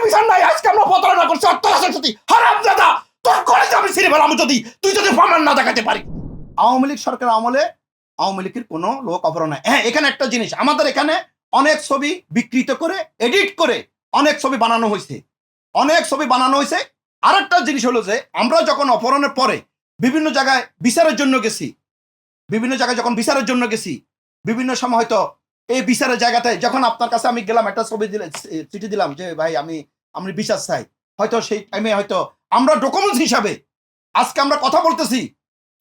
বিচার নাই, আজকে আমরা প্রতারণা করছি অর্থরাজের সাথে। হারামজাদা, তোর করে আমি ছিঁড়ে ফেলাম যদি তুই যদি প্রমাণ না দেখাতে পারি। আওয়ামী লীগ সরকার আমলে আওয়ামী লীগের কোনো লোক অপহরণ নাই। হ্যাঁ, এখানে একটা জিনিস, আমাদের এখানে অনেক ছবি বিকৃত করে এডিট করে অনেক ছবি বানানো হয়েছে, অনেক ছবি বানানো হয়েছে। আরেকটা জিনিস হলো যে আমরা যখন অপহরণের পরে বিভিন্ন জায়গায় বিচারের জন্য গেছি, বিভিন্ন জায়গায় যখন বিচারের জন্য গেছি, বিভিন্ন সময় হয়তো এই বিচারের জায়গাতে যখন আপনার কাছে আমি গেলাম, একটা ছবি দিলে চিঠি দিলাম যে ভাই আমি বিচার চাই, হয়তো সেই টাইমে হয়তো আমরা ডকুমেন্টস হিসাবে আজকে আমরা কথা বলতেছি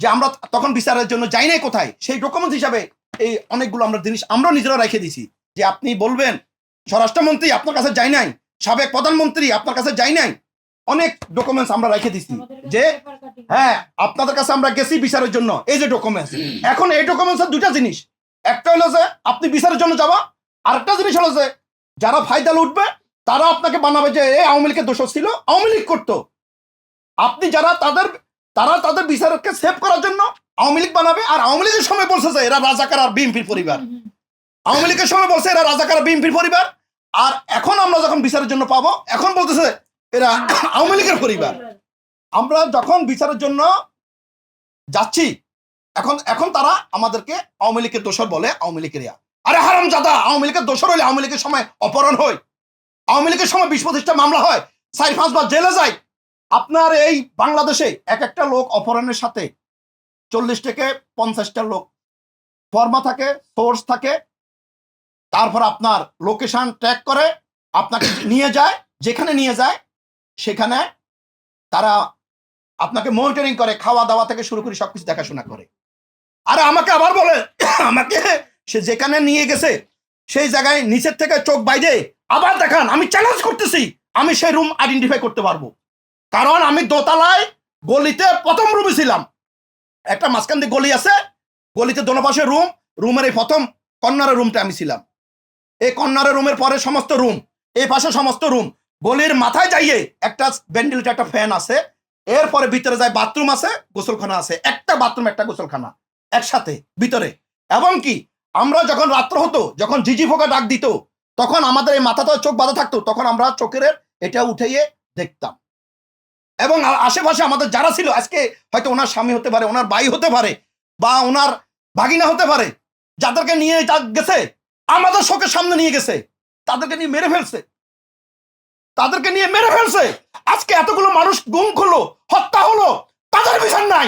যে আমরা তখন বিচারের জন্য যাই নাই কোথায়, সেই ডকুমেন্টস হিসাবে এই অনেকগুলো আমরা জিনিস আমরা নিজেরা রেখে দিছি যে আপনি বলবেন স্বরাষ্ট্রমন্ত্রী আপনার কাছে যাই নাই, সাবেক প্রধানমন্ত্রী আপনার কাছে যাই নাই, অনেক ডকুমেন্টস আমরা রেখে দিছি যে হ্যাঁ আপনাদের কাছে আমরা গেছি বিচারের জন্য, এই যে ডকুমেন্টস। এখন এই ডকুমেন্টসের দুইটা জিনিস, একটা হলো যে আপনি বিচারের জন্য যাবা, আরেকটা জিনিস হলো যে যারা ফায়দা লুটবে তারা আপনাকে বানাবে যে এই আওয়ামী লীগের দোষ ছিল, আওয়ামী লীগ করতো। আপনি যারা তাদের বিচারকে সেভ করার জন্য আওয়ামী লীগ বানাবে, আর আওয়ামী লীগের সময় বলছে যে এরা রাজাকার আর বিএনপির পরিবার, আওয়ামী লীগের সময় বলছে এরা রাজাকার আর বিএনপির পরিবার, আর এখন আমরা যখন বিচারের জন্য পাবো এখন বলতেছে এরা আওয়ামী লীগের পরিবার। আমরা যখন বিচারের জন্য যাচ্ছি এখন তারা আমাদেরকে আওয়ামী লীগের দোষর বলে, আওয়ামী লীগের আরে হারামজাদা, আওয়ামী লীগের দোষর হলে আওয়ামী লীগের সময় অপহরণ হয়, আওয়ামী লীগের সময় 20-25টা মামলা হয়, 4-5 বার জেলে যায়। আপনার এই বাংলাদেশে এক একটা লোক অপহরণের সাথে 40 থেকে 50টা লোক ফর্মা থাকে, সোর্স থাকে, তারপর আপনার লোকেশন ট্র্যাক করে আপনাকে নিয়ে যায়, যেখানে নিয়ে যায় সেখানে তারা আপনাকে মনিটরিং করে, খাওয়া দাওয়া থেকে শুরু করে সবকিছু দেখাশোনা করে। আর আমাকে আবার বলে আমাকে সে যেখানে নিয়ে গেছে সেই জায়গায় নিচের থেকে চোখ বাইরে আবার দেখান, আমি চ্যালেঞ্জ করতেছি আমি সেই রুম আইডেন্টিফাই করতে পারবো, কারণ আমি দোতলায় গলিতে প্রথম রুমে ছিলাম, একটা মাঝখান দিয়ে গলি আছে, গলিতে দোনো পাশে রুম, রুমের এই প্রথম কর্নারের রুমটা আমি ছিলাম, এই কর্নারের রুমের পরে সমস্ত রুম, এই পাশে সমস্ত রুম, গলির মাথায় যাইয়ে একটা ভেন্টিলেটর একটা ফ্যান আছে, এরপরে ভিতরে যায় বাথরুম আছে, গোসলখানা আছে, একটা বাথরুম একটা গোসলখানা একসাথে ভিতরে। এবং কি আমরা যখন রাত্র হতো, যখন ঝিঝি পোকা ডাক দিত, তখন আমাদের এই মাথাতে চোখ বাঁধা থাকতো, তখন আমরা চোখের এটা উঠাইয়ে দেখতাম। এবং আশেপাশে আমাদের যারা ছিল, আজকে হয়তো ওনার স্বামী হতে পারে, ওনার ভাই হতে পারে, বা ওনার ভাগিনা হতে পারে, যাদেরকে নিয়ে গেছে আমাদের চোখের সামনে নিয়ে গেছে, তাদেরকে নিয়ে মেরে ফেলছে, তাদেরকে নিয়ে মেরে ফেলছে। আজকে এতগুলো মানুষ গুম হলো, হত্যা হলো, তাদের বিচার নাই,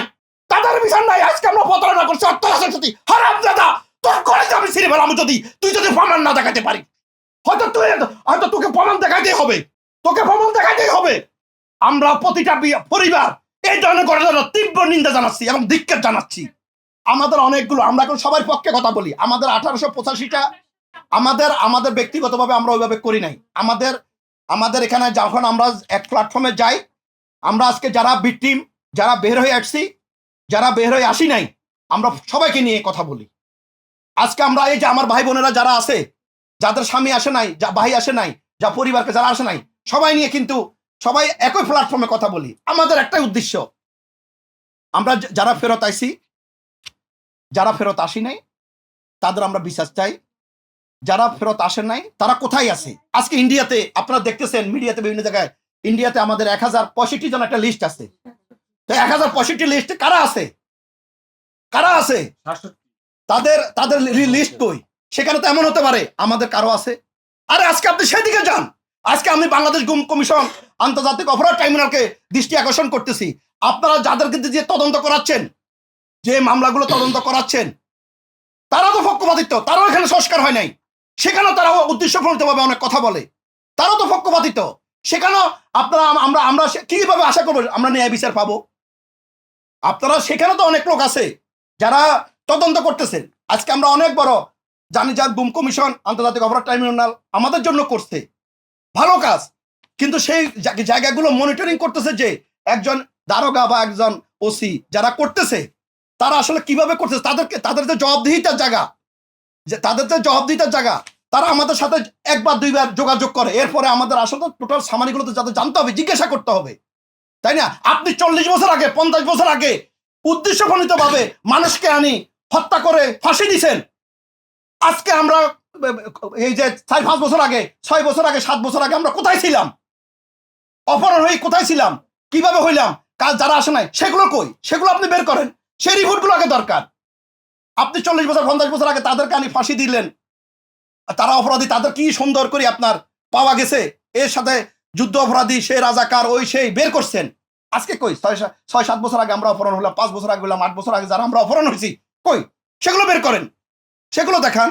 তাদের বিচার নাই। আজকে আমরা প্রতারণা করছি অর্থরাজের সাথে। হারামজাদা, তোর করে আমি ছিঁড়ে ফেলাম যদি তুই যদি প্রমাণ না দেখাতে পারি। হয়তো তোকে প্রমাণ দেখাইতেই হবে, তোকে প্রমাণ দেখাইতেই হবে। আমরা প্রতিটা পরিবার এই ধরনের ঘটনার তীব্র নিন্দা জানাচ্ছি এবং ধিক্কার জানাচ্ছি। আমাদের অনেকগুলো, আমরা এখন সবার পক্ষে কথা বলি, আমাদের 1885টা আমাদের ব্যক্তিগতভাবে আমরা ওইভাবে করি নাই। আমাদের এখানে যখন আমরা এক প্ল্যাটফর্মে যাই, আমরা আজকে যারা ভিকটিম, যারা বের হয়ে আসছি, যারা বের হয়ে আসি নাই, আমরা সবাইকে নিয়ে কথা বলি। আজকে আমরা এই যে আমার ভাই বোনেরা যারা আছে, যাদের স্বামী আসে নাই, যা ভাই আসে নাই, যা পরিবারকে যারা আসে নাই, সবাই নিয়ে কিন্তু সবাই একই প্ল্যাটফর্মে কথা বলি। আমাদের একটাই উদ্দেশ্য, আমরা যারা ফেরত আইছি, যারা ফেরত আসি নাই তাদের আমরা বিশ্বাস চাই, যারা ফেরত আসেন নাই তারা কোথায় আছে। আজকে ইন্ডিয়াতে আপনারা দেখতেছেন মিডিয়াতে বিভিন্ন জায়গায়, ইন্ডিয়াতে আমাদের 1065 জন একটা লিস্ট আছে। তো 1065 লিস্টে কারা আছে, কারা আছে, তাদের লিস্ট কই? সেখানে তো এমন হতে পারে আমাদের কারো আছে। আরে আজকে আপনি সেদিকে যান। আজকে আমি বাংলাদেশ গুম কমিশন, আন্তর্জাতিক অপরাধ ট্রাইব্যুনালকে দৃষ্টি আকর্ষণ করতেছি, আপনারা যাদেরকে দিয়ে তদন্ত করাচ্ছেন, যে মামলাগুলো তদন্ত করাচ্ছেন, তারা তো পক্ষপাতিত্ব, তারাও এখানে সংস্কার হয় নাই, সেখানেও তারা উদ্দেশ্যপ্রণীতভাবে অনেক কথা বলে, তারাও তো পক্ষপাতিত্ব। সেখানেও আপনারা আমরা কিভাবে আশা করবো আমরা ন্যায় বিচার পাবো? আপনারা সেখানে তো অনেক লোক আছে যারা তদন্ত করতেছেন। আজকে আমরা অনেক বড় জানি, যার গুম কমিশন, আন্তর্জাতিক অপরাধ ট্রাইব্যুনাল আমাদের জন্য করছে ভালো কাজ, কিন্তু সেই জায়গাগুলো মনিটরিং করতেছে যে একজন দারোগা বা একজন ওসি যারা করতেছে, তারা আসলে কিভাবে করতেছে, তাদের যে জবাবদিহিতার জায়গা, যে তাদের যে জবাবদিহিতার জায়গা, তারা আমাদের সাথে একবার দুইবার যোগাযোগ করে, এরপরে আমাদের আসলে টোটাল সামানিগুলো তো যাদের জানতে হবে, জিজ্ঞাসা করতে হবে, তাই না? আপনি 40 বছর আগে, 50 বছর আগে উদ্দেশ্যপ্রণীত ভাবে মানুষকে আনি হত্যা করে ফাঁসি দিছেন। আজকে আমরা এই যে 4-5 বছর আগে, 6 বছর আগে, 7 বছর আগে আমরা কোথায় ছিলাম? অপহরণ হয়ে কোথায় ছিলাম, কিভাবে হইলাম, কাজ যারা আসে নাই সেগুলো কই, সেগুলো আপনি বের করেন। সেই রিপোর্টগুলো আগে দরকার। আপনি 40 বছর 50 বছর আগে তাদেরকে আনি ফাঁসি দিলেন, আর তারা অপরাধী, তাদের কি সুন্দর করে আপনার পাওয়া গেছে, এর সাথে যুদ্ধ অপরাধী, সে রাজাকার, ওই সেই বের করছেন। আজকে কই 6-7 বছর আগে আমরা অপহরণ হলাম, 5 বছর আগে হলাম, 8 বছর আগে যারা আমরা অপহরণ হয়েছি, কই সেগুলো বের করেন, সেগুলো দেখান।